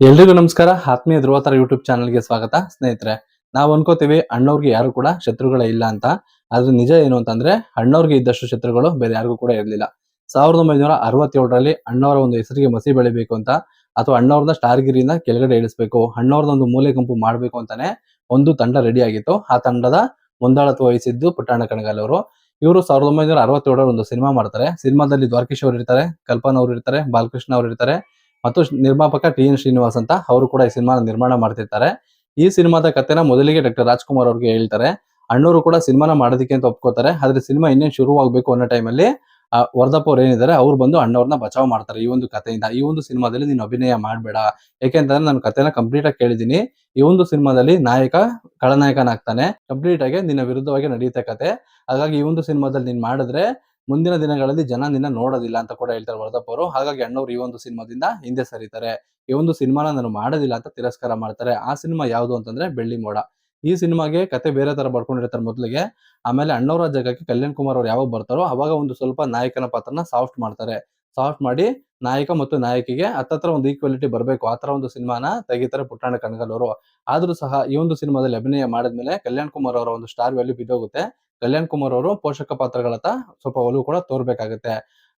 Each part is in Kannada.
ಎಲ್ರಿಗೂ ನಮಸ್ಕಾರ. ಆತ್ಮೀಯ ಧ್ರುವತಾರ ಯೂಟ್ಯೂಬ್ ಚಾನಲ್ಗೆ ಸ್ವಾಗತ. ಸ್ನೇಹಿತರೆ, ನಾವು ಅನ್ಕೋತೀವಿ ಅಣ್ಣವ್ರಿಗೆ ಯಾರು ಕೂಡ ಶತ್ರುಗಳೇ ಇಲ್ಲ ಅಂತ. ಆದ್ರೆ ನಿಜ ಏನು ಅಂತಂದ್ರೆ, ಅಣ್ಣವ್ರಿಗೆ ಇದ್ದಷ್ಟು ಶತ್ರುಗಳು ಬೇರೆ ಯಾರಿಗೂ ಕೂಡ ಇರಲಿಲ್ಲ. 1967ರಲ್ಲಿ ಅಣ್ಣವರ ಒಂದು ಹೆಸರಿಗೆ ಮಸಿ ಬೆಳಿಬೇಕು ಅಂತ, ಅಥವಾ ಅಣ್ಣವ್ರನ್ನ ಸ್ಟಾರ್ಗಿರಿಯಿಂದ ಕೆಳಗಡೆ ಇಳಿಸ್ಬೇಕು, ಅಣ್ಣವ್ರನ್ನ ಒಂದು ಮೂಲೆ ಗುಂಪು ಮಾಡ್ಬೇಕು ಅಂತಾನೆ ಒಂದು ತಂಡ ರೆಡಿ ಆಗಿತ್ತು. ಆ ತಂಡದ ಮುಂದಾಳತ್ವ ವಹಿಸಿದ್ದು ಪುಟ್ಟಣ್ಣ ಕಣಗಾಲ್ ಅವರು. ಇವರು 1967ರಲ್ಲಿ ಒಂದು ಸಿನಿಮಾ ಮಾಡ್ತಾರೆ. ಸಿನಿಮಾದಲ್ಲಿ ದ್ವಾರಕೀಶ್ ಅವರು ಇರ್ತಾರೆ, ಕಲ್ಪನಾ ಅವರು ಇರ್ತಾರೆ, ಬಾಲಕೃಷ್ಣ ಅವರು ಇರ್ತಾರೆ, ಮತ್ತು ನಿರ್ಮಾಪಕ ಟಿ.ಎನ್. ಶ್ರೀನಿವಾಸ್ ಅಂತ ಅವರು ಕೂಡ ಈ ಸಿನಿಮಾ ನಿರ್ಮಾಣ ಮಾಡ್ತಿರ್ತಾರೆ. ಈ ಸಿನಿಮಾದ ಕಥೆನ ಮೊದಲಿಗೆ ಡಾಕ್ಟರ್ ರಾಜ್ಕುಮಾರ್ ಅವ್ರಿಗೆ ಹೇಳ್ತಾರೆ. ಅಣ್ಣವರು ಕೂಡ ಸಿನಿಮಾನ ಮಾಡೋದಕ್ಕೆ ಅಂತ ಒಪ್ಕೋತಾರೆ. ಆದ್ರೆ ಸಿನಿಮಾ ಇನ್ನೇನು ಶುರುವಾಗಬೇಕು ಅನ್ನೋ ಟೈಮಲ್ಲಿ ವರ್ಧಪ್ಪ ಅವ್ರು ಏನಿದ್ದಾರೆ ಅವ್ರು ಬಂದು ಅಣ್ಣವ್ರನ್ನ ಬಚಾವ್ ಮಾಡ್ತಾರೆ. ಈ ಒಂದು ಕಥೆಯಿಂದ, ಈ ಒಂದು ಸಿನಿಮಾದಲ್ಲಿ ನೀನು ಅಭಿನಯ ಮಾಡಬೇಡ, ಯಾಕೆಂತಂದ್ರೆ ನಾನು ಕಥೆನ ಕಂಪ್ಲೀಟ್ ಆಗಿ ಕೇಳಿದೀನಿ. ಈ ಒಂದು ಸಿನಿಮಾದಲ್ಲಿ ನಾಯಕ ಖಳನಾಯಕನಾಗ್ತಾನೆ, ಕಂಪ್ಲೀಟ್ ಆಗಿ ನಿನ್ನ ವಿರುದ್ಧವಾಗಿ ನಡೆಯುತ್ತೆ ಕತೆ. ಹಾಗಾಗಿ ಈ ಒಂದು ಸಿನಿಮಾದಲ್ಲಿ ನೀನ್ ಮಾಡಿದ್ರೆ ಮುಂದಿನ ದಿನಗಳಲ್ಲಿ ಜನ ನಿನ್ನ ನೋಡೋದಿಲ್ಲ ಅಂತ ಕೂಡ ಹೇಳ್ತಾರೆ ವರ್ಧಪ್ಪ ಅವರು. ಹಾಗಾಗಿ ಅಣ್ಣವ್ರು ಈ ಒಂದು ಸಿನಿಮಾದಿಂದ ಹಿಂದೆ ಸರಿತಾರೆ. ಈ ಒಂದು ಸಿನಿಮಾನ ನಾನು ಮಾಡೋದಿಲ್ಲ ಅಂತ ತಿರಸ್ಕಾರ ಮಾಡ್ತಾರೆ. ಆ ಸಿನಿಮಾ ಯಾವುದು ಅಂತಂದ್ರೆ ಬೆಳ್ಳಿ ಮೋಡ. ಈ ಸಿನಿಮಾಗೆ ಕತೆ ಬೇರೆ ತರ ಬರ್ಕೊಂಡಿರ್ತಾರೆ ಮೊದಲಿಗೆ. ಆಮೇಲೆ ಅಣ್ಣವರ ಜಾಗಕ್ಕೆ ಕಲ್ಯಾಣ್ ಕುಮಾರ್ ಅವ್ರು ಯಾವಾಗ ಬರ್ತಾರೋ ಅವಾಗ ಒಂದು ಸ್ವಲ್ಪ ನಾಯಕನ ಪಾತ್ರನ ಸಾಫ್ಟ್ ಮಾಡ್ತಾರೆ. ಸಾಫ್ಟ್ ಮಾಡಿ ನಾಯಕ ಮತ್ತು ನಾಯಕಿಗೆ ಹತ್ತತ್ರ ಒಂದು ಈಕ್ವಾಲಿಟಿ ಬರಬೇಕು, ಆ ತರ ಒಂದು ಸಿನಿಮಾನ ತೆಗಿತಾರೆ ಪುಟ್ಟಣ್ಣ ಕಣಗಾಲ್ ಅವರು. ಆದ್ರೂ ಸಹ ಈ ಒಂದು ಸಿನಿಮಾದಲ್ಲಿ ಅಭಿನಯ ಮಾಡಿದ್ಮೇಲೆ ಕಲ್ಯಾಣ್ ಕುಮಾರ್ ಅವರ ಒಂದು ಸ್ಟಾರ್ ವ್ಯಾಲ್ಯೂ ಬಿದ್ದೋಗುತ್ತೆ. ಕಲ್ಯಾಣ್ ಕುಮಾರ್ ಅವರು ಪೋಷಕ ಪಾತ್ರಗಳತ್ತ ಸ್ವಲ್ಪ ಒಲವು ಕೂಡ ತೋರ್ಬೇಕಾಗುತ್ತೆ.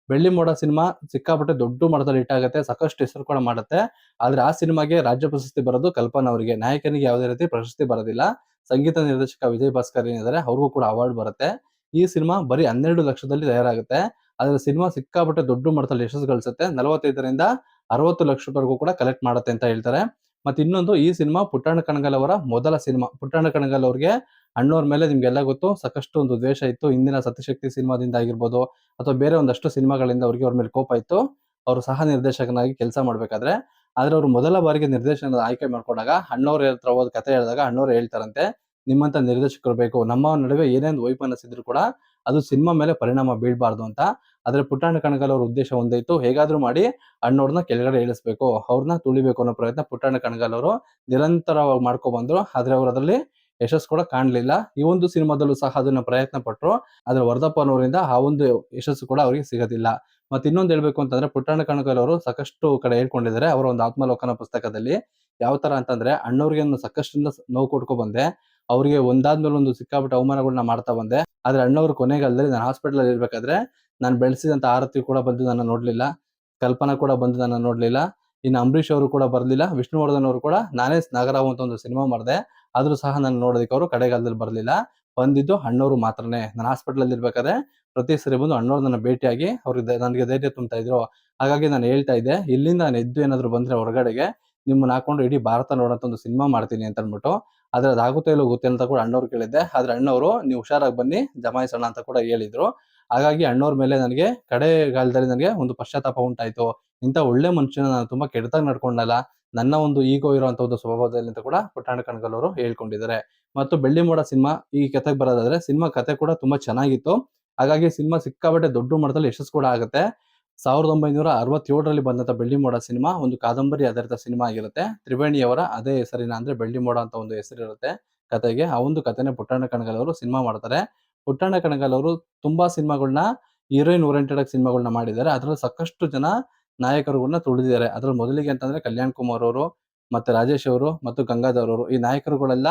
ಬೆಳ್ಳಿ ಮೋಡ ಸಿನಿಮಾ ಸಿಕ್ಕಾಪಟ್ಟೆ ದೊಡ್ಡ ಮಟ್ಟದಲ್ಲಿ ಹಿಟ್ ಆಗುತ್ತೆ, ಸಾಕಷ್ಟು ಹೆಸರು ಕೂಡ ಮಾಡುತ್ತೆ. ಆದ್ರೆ ಆ ಸಿನಿಮಾಗೆ ರಾಜ್ಯ ಪ್ರಶಸ್ತಿ ಬರೋದು ಕಲ್ಪನಾ ಅವರಿಗೆ, ನಾಯಕನಿಗೆ ಯಾವುದೇ ರೀತಿ ಪ್ರಶಸ್ತಿ ಬರೋದಿಲ್ಲ. ಸಂಗೀತ ನಿರ್ದೇಶಕ ವಿಜಯ್ ಭಾಸ್ಕರ್ ಏನಿದ್ದಾರೆ ಅವ್ರಿಗೂ ಕೂಡ ಅವಾರ್ಡ್ ಬರುತ್ತೆ. ಈ ಸಿನಿಮಾ ಬರೀ 12 ಲಕ್ಷದಲ್ಲಿ ತಯಾರಾಗುತ್ತೆ. ಆದ್ರೆ ಸಿನಿಮಾ ಸಿಕ್ಕಾಪಟ್ಟೆ ದೊಡ್ಡ ಮಟ್ಟದಲ್ಲಿ ಯಶಸ್ಸು ಗಳಿಸುತ್ತೆ. 45ರಿಂದ 60 ಲಕ್ಷವರೆಗೂ ಕೂಡ ಕಲೆಕ್ಟ್ ಮಾಡುತ್ತೆ ಅಂತ ಹೇಳ್ತಾರೆ. ಮತ್ತೆ ಇನ್ನೊಂದು, ಈ ಸಿನಿಮಾ ಪುಟ್ಟಣ್ಣ ಕಣಗಾಲ್ ಅವರ ಮೊದಲ ಸಿನಿಮಾ. ಪುಟ್ಟಣ್ಣ ಕಣಗಾಲ್ ಅವ್ರಿಗೆ ಅಣ್ಣವ್ರ ಮೇಲೆ ನಿಮ್ಗೆಲ್ಲ ಗೊತ್ತು ಸಾಕಷ್ಟು ಒಂದು ದ್ವೇಷ ಇತ್ತು. ಹಿಂದಿನ ಸತಿಶಕ್ತಿ ಸಿನಿಮಾದಿಂದ ಆಗಿರ್ಬೋದು, ಅಥವಾ ಬೇರೆ ಒಂದಷ್ಟು ಸಿನಿಮಾಗಳಿಂದ ಅವ್ರ ಮೇಲೆ ಕೋಪ ಇತ್ತು. ಅವರು ಸಹ ನಿರ್ದೇಶಕನಾಗಿ ಕೆಲಸ ಮಾಡ್ಬೇಕಾದ್ರೆ. ಆದ್ರೆ ಅವರು ಮೊದಲ ಬಾರಿಗೆ ನಿರ್ದೇಶನದ ಆಯ್ಕೆ ಮಾಡ್ಕೊಂಡಾಗ ಅಣ್ಣವ್ರ ಹತ್ರ ಹೋದ್ ಕತೆ ಹೇಳಿದಾಗ ಅಣ್ಣವ್ರು ಹೇಳ್ತಾರಂತೆ, ನಿಮ್ಮಂತ ನಿರ್ದೇಶಕರು ಬೇಕು, ನಮ್ಮ ನಡುವೆ ಏನೇನು ವೈಮನಸ್ಸಿದ್ರು ಕೂಡ ಅದು ಸಿನಿಮಾ ಮೇಲೆ ಪರಿಣಾಮ ಬೀಳ್ಬಾರ್ದು ಅಂತ. ಆದ್ರೆ ಪುಟ್ಟಣ್ಣ ಕಣಗಾಲ್ ಅವ್ರ ಉದ್ದೇಶ ಒಂದೇ ಇತ್ತು, ಹೇಗಾದ್ರೂ ಮಾಡಿ ಅಣ್ಣವ್ರನ್ನ ಕೆಳಗಡೆ ಇಳಿಸ್ಬೇಕು, ಅವ್ರನ್ನ ತುಳಿಬೇಕು ಅನ್ನೋ ಪ್ರಯತ್ನ ಪುಟ್ಟಣ್ಣ ಕಣಗಾಲ್ ಅವರು ನಿರಂತರವಾಗಿ ಮಾಡ್ಕೊ ಬಂದ್ರು. ಆದ್ರೆ ಅವ್ರು ಅದರಲ್ಲಿ ಯಶಸ್ಸು ಕೂಡ ಕಾಣಲಿಲ್ಲ. ಈ ಒಂದು ಸಿನಿಮಾದಲ್ಲೂ ಸಹ ಅದನ್ನ ಪ್ರಯತ್ನ ಪಟ್ರು. ಆದ್ರೆ ವರ್ಧಪ್ಪನವರಿಂದ ಆ ಒಂದು ಯಶಸ್ಸು ಕೂಡ ಅವರಿಗೆ ಸಿಗೋದಿಲ್ಲ. ಮತ್ತೆ ಇನ್ನೊಂದು ಹೇಳ್ಬೇಕು ಅಂತಂದ್ರೆ, ಪುಟ್ಟಣ್ಣ ಕಣಗಾಲ್ ಅವರು ಸಾಕಷ್ಟು ಕಡೆ ಹೇಳ್ಕೊಂಡಿದ್ದಾರೆ ಅವರ ಒಂದು ಆತ್ಮಲೋಕನ ಪುಸ್ತಕದಲ್ಲಿ. ಯಾವ ತರ ಅಂತಂದ್ರೆ, ಅಣ್ಣವ್ರಿಗೆ ಸಾಕಷ್ಟಿಂದ ನೋವು ಕೊಟ್ಕೊ ಬಂದೆ, ಅವ್ರಿಗೆ ಒಂದಾದ್ಮೇಲೆ ಒಂದು ಸಿಕ್ಕಾಪಟ್ಟೆ ಅವಮಾನಗಳನ್ನ ಮಾಡ್ತಾ ಬಂದೆ. ಆದ್ರೆ ಅಣ್ಣವ್ರು ಕೊನೆಗಾಲದಲ್ಲಿ ನಾನು ಹಾಸ್ಪಿಟಲ್ ಅಲ್ಲಿ ಇರ್ಬೇಕಾದ್ರೆ ನಾನು ಬೆಳೆಸಿದಂತ ಆರತಿ ಕೂಡ ಬಂದು ನನ್ನ ನೋಡ್ಲಿಲ್ಲ, ಕಲ್ಪನಾ ಕೂಡ ಬಂದು ನನ್ನ ನೋಡ್ಲಿಲ್ಲ, ಇನ್ನು ಅಂಬರೀಷ್ ಅವರು ಕೂಡ ಬರ್ಲಿಲ್ಲ, ವಿಷ್ಣುವರ್ಧನ್ ಅವರು ಕೂಡ ನಾನೇ ನಾಗರಾವ್ ಅಂತ ಒಂದು ಸಿನಿಮಾ ಮಾಡಿದೆ, ಆದ್ರೂ ಸಹ ನಾನು ನೋಡೋದಕ್ಕೆ ಅವರು ಕಡೆಗಾಲದಲ್ಲಿ ಬರ್ಲಿಲ್ಲ. ಬಂದಿದ್ದು ಅಣ್ಣವ್ರು ಮಾತ್ರನೇ. ನಾನು ಹಾಸ್ಪಿಟಲ್ ಅಲ್ಲಿ ಇರ್ಬೇಕಾದ್ರೆ ಪ್ರತಿ ಸರಿ ಬಂದು ಅಣ್ಣವ್ರು ನನ್ನ ಭೇಟಿಯಾಗಿ ಅವ್ರಿಗೆ ನನಗೆ ಧೈರ್ಯ ತುಂಬ್ತಾ ಇದ್ರು. ಹಾಗಾಗಿ ನಾನು ಹೇಳ್ತಾ ಇದ್ದೆ, ಇಲ್ಲಿಂದ ನಾನು ಎದ್ದು ಏನಾದ್ರು ಬಂದ್ರೆ ಹೊರಗಡೆಗೆ ನಿಮ್ಮನ್ನ ಹಾಕೊಂಡು ಇಡೀ ಭಾರತ ನೋಡೋಂತ ಒಂದು ಸಿನಿಮಾ ಮಾಡ್ತೀನಿ ಅಂತ ಅಂದ್ಬಿಟ್ಟು. ಆದ್ರೆ ಅದಾಗುತ್ತೋ ಇಲ್ಲೋ ಗೊತ್ತಿಲ್ಲ ಅಂತ ಕೂಡ ಅಣ್ಣವ್ರು ಕೇಳಿದ್ದೆ. ಆದ್ರೆ ಅಣ್ಣವ್ರು ನೀವು ಹುಷಾರಾಗಿ ಬನ್ನಿ ಜಮಾಯಿಸೋಣ ಅಂತ ಕೂಡ ಹೇಳಿದ್ರು. ಹಾಗಾಗಿ ಅಣ್ಣವ್ರ ಮೇಲೆ ನನಗೆ ಕಡೆಗಾಲದಲ್ಲಿ ನನಗೆ ಒಂದು ಪಶ್ಚಾತ್ತಾಪ ಉಂಟಾಯ್ತು. ಇಂಥ ಒಳ್ಳೆ ಮನುಷ್ಯನ ನಾನು ತುಂಬಾ ಕೆಟ್ಟದಾಗಿ ನಡ್ಕೊಂಡಲ್ಲ, ನನ್ನ ಒಂದು ಈಗೋ ಇರುವಂತ ಒಂದು ಸ್ವಭಾವದಲ್ಲಿ ಅಂತ ಕೂಡ ಪುಟ್ಟಣ್ಣ ಕಣಗಾಲ್ ಅವರು ಹೇಳ್ಕೊಂಡಿದ್ದಾರೆ. ಮತ್ತು ಬೆಳ್ಳಿ ಮೋಡ ಸಿನಿಮಾ ಈ ಕಥೆಗೆ ಬರೋದಾದ್ರೆ, ಸಿನಿಮಾ ಕಥೆ ಕೂಡ ತುಂಬಾ ಚೆನ್ನಾಗಿತ್ತು. ಹಾಗಾಗಿ ಸಿನಿಮಾ ಸಿಕ್ಕಾಪಟ್ಟೆ ದೊಡ್ಡ ಮಟ್ಟದಲ್ಲಿ ಯಶಸ್ಸು ಕೂಡ ಆಗುತ್ತೆ. 1967ರಲ್ಲಿ ಬಂದಂತ ಬೆಳ್ಳಿ ಮೋಡ ಸಿನಿಮಾ ಒಂದು ಕಾದಂಬರಿ ಆಧಾರಿತ ಸಿನಿಮಾ ಆಗಿರುತ್ತೆ. ತ್ರಿವೇಣಿಯವರ ಅದೇ ಹೆಸರಿನ, ಅಂದ್ರೆ ಬೆಳ್ಳಿ ಮೋಡ ಅಂತ ಒಂದು ಹೆಸರಿರುತ್ತೆ ಕಥೆಗೆ. ಆ ಒಂದು ಕಥೆನೆ ಪುಟ್ಟಣ್ಣ ಕಣಗಾಲ್ ಅವರು ಸಿನಿಮಾ ಮಾಡ್ತಾರೆ. ಪುಟ್ಟಣ್ಣ ಕಣಗಾಲ್ ಅವರು ತುಂಬಾ ಸಿನಿಮಾಗಳನ್ನ ಹೀರೋಯಿನ್ ಓರಿಯೆಂಟೆಡ್ ಆಗಿ ಸಿನಿಮಾಗಳನ್ನ ಮಾಡಿದ್ದಾರೆ. ಅದ್ರಲ್ಲಿ ಸಾಕಷ್ಟು ಜನ ನಾಯಕರುಗಳನ್ನ ತುಳಿದಿದ್ದಾರೆ. ಅದ್ರಲ್ಲಿ ಮೊದಲಿಗೆ ಅಂತಂದ್ರೆ ಕಲ್ಯಾಣ್ ಕುಮಾರ್ ಅವರು, ಮತ್ತೆ ರಾಜೇಶ್ ಅವರು ಮತ್ತು ಗಂಗಾಧರ್ ಅವರು, ಈ ನಾಯಕರುಗಳೆಲ್ಲ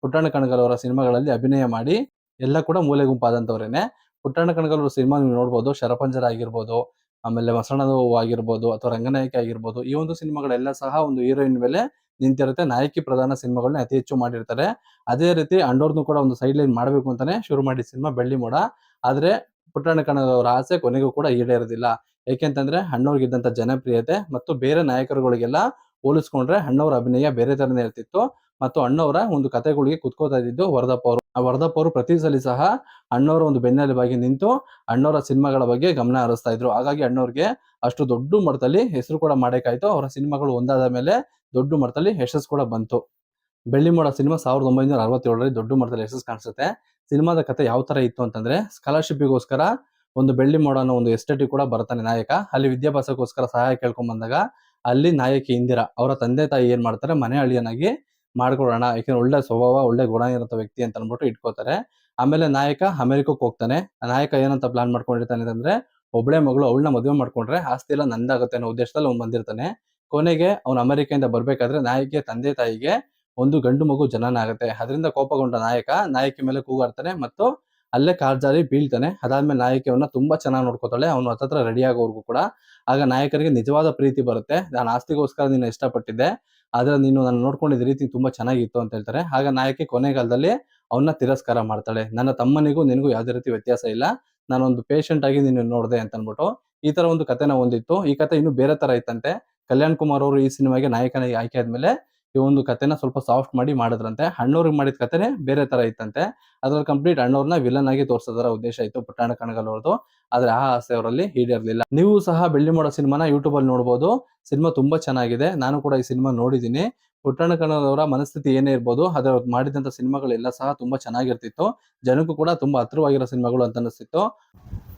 ಪುಟ್ಟಣ್ಣ ಕಣಗಾಲ್ ಅವರ ಸಿನಿಮಾಗಳಲ್ಲಿ ಅಭಿನಯ ಮಾಡಿ ಎಲ್ಲ ಕೂಡ ಮೂಲೆ ಗುಂಪಾದಂತವ್ರೇನೆ. ಪುಟ್ಟಣ್ಣ ಕಣಗಾಲ್ ಅವ್ರ ಸಿನಿಮಾ ನೀವು ನೋಡ್ಬೋದು, ಶರಪಂಜರ ಆಗಿರ್ಬೋದು, ಆಮೇಲೆ ಮಸಣದ ಹೂವು ಆಗಿರ್ಬೋದು, ಅಥವಾ ರಂಗನಾಯಕಿ ಆಗಿರ್ಬೋದು, ಈ ಒಂದು ಸಿನಿಮಾಗಳೆಲ್ಲ ಸಹ ಒಂದು ಹೀರೋಯಿನ್ ಮೇಲೆ ನಿಂತಿರುತ್ತೆ. ನಾಯಕಿ ಪ್ರಧಾನ ಸಿನಿಮಾಗಳನ್ನ ಅತಿ ಹೆಚ್ಚು ಮಾಡಿರ್ತಾರೆ. ಅದೇ ರೀತಿ ಅಂಡೋರ್ನು ಕೂಡ ಒಂದು ಸೈಡ್ ಲೈನ್ ಮಾಡ್ಬೇಕು ಅಂತಾನೆ ಶುರು ಮಾಡಿದ ಸಿನಿಮಾ ಬೆಳ್ಳಿ ಮೋಡ. ಆದ್ರೆ ಪುಟ್ಟಣ್ಣ ಕಣಗಾಲ್ ಅವರ ಆಸೆ ಕೊನೆಗೂ ಕೂಡ ಈಡೇರೋದಿಲ್ಲ. ಏಕೆಂತಂದ್ರೆ ಅಣ್ಣವ್ರಿಗಿದ್ದಂತ ಜನಪ್ರಿಯತೆ ಮತ್ತು ಬೇರೆ ನಾಯಕರುಗಳಿಗೆಲ್ಲ ಹೋಲಿಸ್ಕೊಂಡ್ರೆ ಅಣ್ಣವ್ರ ಅಭಿನಯ ಬೇರೆ ತರನೇ ಇರ್ತಿತ್ತು. ಮತ್ತು ಅಣ್ಣವರ ಒಂದು ಕಥೆಗಳಿಗೆ ಕುತ್ಕೋತಾ ಇದ್ದಿದ್ದು ವರ್ಧಪ್ಪ ಅವರು. ಆ ವರ್ಧಪ್ಪ ಅವರು ಪ್ರತಿ ಸಲ ಸಹ ಅಣ್ಣವರ ಒಂದು ಬೆನ್ನೆಲುಬಾಗಿ ನಿಂತು ಅಣ್ಣವರ ಸಿನಿಮಾಗಳ ಬಗ್ಗೆ ಗಮನ ಹರಿಸ್ತಾ ಇದ್ರು. ಹಾಗಾಗಿ ಅಣ್ಣವ್ರಿಗೆ ಅಷ್ಟು ದೊಡ್ಡ ಮಟ್ಟದಲ್ಲಿ ಹೆಸರು ಕೂಡ ಮಾಡಕ್ಕಾಯ್ತು. ಅವರ ಸಿನಿಮಾಗಳು ಒಂದಾದ ಮೇಲೆ ದೊಡ್ಡ ಮಟ್ಟದಲ್ಲಿ ಯಶಸ್ಸು ಕೂಡ ಬಂತು. ಬೆಳ್ಳಿ ಮೋಡ ಸಿನಿಮಾ 1967ರಲ್ಲಿ ದೊಡ್ಡ ಮಟ್ಟದಲ್ಲಿ ಯಶಸ್ಸು ಕಾಣಿಸುತ್ತೆ. ಸಿನಿಮಾದ ಕಥೆ ಯಾವ ತರ ಇತ್ತು ಅಂತಂದ್ರೆ, ಸ್ಕಾಲರ್‌ಶಿಪ್‌ಗೋಸ್ಕರ ಒಂದು ಬೆಳ್ಳಿ ಮೋಡ ಅನ್ನೋ ಒಂದು ಎಸ್ಟೇಟ್‌ಗೆ ಕೂಡ ಬರ್ತಾನೆ ನಾಯಕ. ಅಲ್ಲಿ ವಿದ್ಯಾಭ್ಯಾಸಕ್ಕೋಸ್ಕರ ಸಹಾಯ ಕೇಳ್ಕೊಂಡ್ ಬಂದಾಗ, ಅಲ್ಲಿ ನಾಯಕಿ ಇಂದಿರಾ ಅವರ ತಂದೆ ತಾಯಿ ಏನ್ ಮಾಡ್ತಾರೆ, ಮನೆ ಅಳಿಯನಾಗಿ ಮಾಡ್ಕೊಡೋಣ, ಯಾಕಂದ್ರೆ ಒಳ್ಳೆ ಸ್ವಭಾವ ಒಳ್ಳೆ ಗುಣ ಇರುವಂತ ವ್ಯಕ್ತಿ ಅಂತ ಅನ್ಬಿಟ್ಟು ಇಟ್ಕೋತಾರೆ. ಆಮೇಲೆ ನಾಯಕ ಅಮೆರಿಕಕ್ಕೆ ಹೋಗ್ತಾನೆ. ನಾಯಕ ಏನಂತ ಪ್ಲಾನ್ ಮಾಡ್ಕೊಂಡಿರ್ತಾನೆ ಅಂದ್ರೆ, ಒಬ್ಳೆ ಮಗಳು ಅವಳನ್ನ ಮದುವೆ ಮಾಡ್ಕೊಂಡ್ರೆ ಆಸ್ತಿ ಎಲ್ಲ ನಂದಾಗುತ್ತೆ ಅನ್ನೋ ಉದ್ದೇಶದಲ್ಲಿ ಅವ್ನು ಬಂದಿರ್ತಾನೆ. ಕೊನೆಗೆ ಅವನು ಅಮೆರಿಕೆಯಿಂದ ಬರ್ಬೇಕಾದ್ರೆ ನಾಯಕಿಯ ತಂದೆ ತಾಯಿಗೆ ಒಂದು ಗಂಡು ಮಗು ಜನನ ಆಗುತ್ತೆ. ಅದರಿಂದ ಕೋಪಗೊಂಡ ನಾಯಕಿ ಮೇಲೆ ಕೂಗಾಡ್ತಾನೆ ಮತ್ತು ಅಲ್ಲೇ ಕಾಲ್ ಜಾರಿ ಬೀಳ್ತಾನೆ. ಅದಾದ್ಮೇಲೆ ನಾಯಕಿ ಅವನ್ನ ತುಂಬಾ ಚೆನ್ನಾಗಿ ನೋಡ್ಕೊತಾಳೆ. ಅವನು ಹತ್ತತ್ರ ರೆಡಿ ಆಗೋವರೆಗೂ ಕೂಡ. ಆಗ ನಾಯಕನಿಗೆ ನಿಜವಾದ ಪ್ರೀತಿ ಬರುತ್ತೆ. ನಾನು ಆಸ್ತಿಗೋಸ್ಕರ ನಿನ್ನ ಇಷ್ಟಪಟ್ಟಿದ್ದೆ, ಆದ್ರೆ ನೀನು ನನ್ನ ನೋಡ್ಕೊಂಡಿದ್ದ ರೀತಿ ತುಂಬಾ ಚೆನ್ನಾಗಿತ್ತು ಅಂತ ಹೇಳ್ತಾರೆ. ಆಗ ನಾಯಕಿ ಕೊನೆಗಾಲದಲ್ಲಿ ಅವನ್ನ ತಿರಸ್ಕಾರ ಮಾಡ್ತಾಳೆ. ನನ್ನ ತಮ್ಮನಿಗೂ ನಿನಗೂ ಯಾವುದೇ ರೀತಿ ವ್ಯತ್ಯಾಸ ಇಲ್ಲ, ನಾನೊಂದು ಪೇಷಂಟ್ ಆಗಿ ನಿನ್ನ ನೋಡಿದೆ ಅಂತ ಅನ್ಬಿಟ್ಟು ಈ ತರ ಒಂದು ಕಥೆನ ಹೊಂದಿತ್ತು. ಈ ಕಥೆ ಇನ್ನು ಬೇರೆ ತರ ಇತ್ತಂತೆ. ಕಲ್ಯಾಣ್ ಕುಮಾರ್ ಅವರು ಈ ಸಿನಿಮಾಗೆ ನಾಯಕನಾಗಿ ಆಯ್ಕೆ ಆದ್ಮೇಲೆ ಈ ಒಂದು ಕಥೆನ ಸ್ವಲ್ಪ ಸಾಫ್ಟ್ ಮಾಡಿ ಮಾಡಿದ್ರಂತೆ. ಅಣ್ಣವ್ರಿಗೆ ಮಾಡಿದ ಕಥೆನೆ ಬೇರೆ ತರ ಇತ್ತಂತೆ. ಅದ್ರಲ್ಲಿ ಕಂಪ್ಲೀಟ್ ಅಣ್ಣವ್ರನ್ನ ವಿಲನ್ ಆಗಿ ತೋರ್ಸೋದರ ಉದ್ದೇಶ ಇತ್ತು ಪುಟ್ಟಣ್ಣ ಕಣಗಾಲ್ ಅವ್ರದ್ದು. ಆದ್ರೆ ಆ ಆಸೆ ಅವರಲ್ಲಿ ಈಡೇರ್ಲಿಲ್ಲ. ನೀವು ಸಹ ಬೆಳ್ಳಿ ಮೋಡ ಸಿನಿಮಾನ ಯೂಟ್ಯೂಬ್ ಅಲ್ಲಿ ನೋಡಬಹುದು. ಸಿನಿಮಾ ತುಂಬಾ ಚೆನ್ನಾಗಿದೆ. ನಾನು ಕೂಡ ಈ ಸಿನಿಮಾ ನೋಡಿದ್ದೀನಿ. ಪುಟ್ಟಣ್ಣ ಕಣಗಾಲ್ ಅವರ ಮನಸ್ಥಿತಿ ಏನೇ ಇರ್ಬೋದು, ಅದ್ರ ಮಾಡಿದಂತ ಸಿನಿಮಾಗಳೆಲ್ಲ ಸಹ ತುಂಬಾ ಚೆನ್ನಾಗಿರ್ತಿತ್ತು. ಜನಕ್ಕೂ ಕೂಡ ತುಂಬಾ ಹತ್ರವಾಗಿರೋ ಸಿನಿಮಾಗಳು ಅಂತ ಅನಿಸ್ತಿತ್ತು.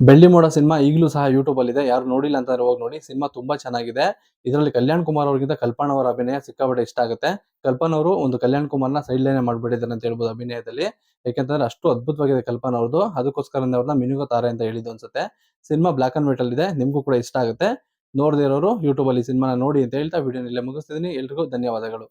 ಬೆಳ್ಳಿ ಮೋಡ ಸಿನಿಮಾ ಈಗಲೂ ಸಹ ಯೂಟ್ಯೂಬ್ ಅಲ್ಲಿ ಇದೆ. ಯಾರು ನೋಡಿಲ್ಲ ಅಂತಂದ್ರೆ ಹೋಗಿ ನೋಡಿ. ಸಿನಿಮಾ ತುಂಬಾ ಚೆನ್ನಾಗಿದೆ. ಇದರಲ್ಲಿ ಕಲ್ಯಾಣ್ ಕುಮಾರ್ ಅವ್ರಿಗಿಂತ ಕಲ್ಪನಾ ಅವರ ಅಭಿನಯ ಸಿಕ್ಕಾಪಟ್ಟೆ ಇಷ್ಟ ಆಗುತ್ತೆ. ಕಲ್ಪನಾ ಅವರು ಒಂದು ಕಲ್ಯಾಣ್ ಕುಮಾರ್ನ ಸೈಡ್ ಲೈನ್ ಮಾಡ್ಬಿಟ್ಟಿದ್ದಾರೆ ಅಂತ ಹೇಳ್ಬೋದು ಅಭಿನಯದಲ್ಲಿ. ಯಾಕೆಂತಂದ್ರೆ ಅಷ್ಟು ಅದ್ಭುತವಾಗಿದೆ ಕಲ್ಪನಾ ಅವ್ರದ್ದು. ಅದಕ್ಕೋಸ್ಕರ ಅವ್ರನ್ನ ಮಿನುಗೋ ತಾರೆ ಅಂತ ಹೇಳಿದ್ದು ಅನ್ಸುತ್ತೆ. ಸಿನಿಮಾ ಬ್ಲಾಕ್ ಅಂಡ್ ವೈಟ್ ಅಲ್ಲಿ ಇದೆ. ನಿಮ್ಗೂ ಕೂಡ ಇಷ್ಟ ಆಗುತ್ತೆ. ನೋಡದೇ ಇರೋರು ಯೂಟ್ಯೂಬ್ ಅಲ್ಲಿ ಸಿನಿಮಾನ ನೋಡಿ ಅಂತ ಹೇಳ್ತಾ ವಿಡಿಯೋನ ಇಲ್ಲೇ ಮುಗಿಸ್ತಿದ್ದೀನಿ. ಎಲ್ರಿಗೂ ಧನ್ಯವಾದಗಳು.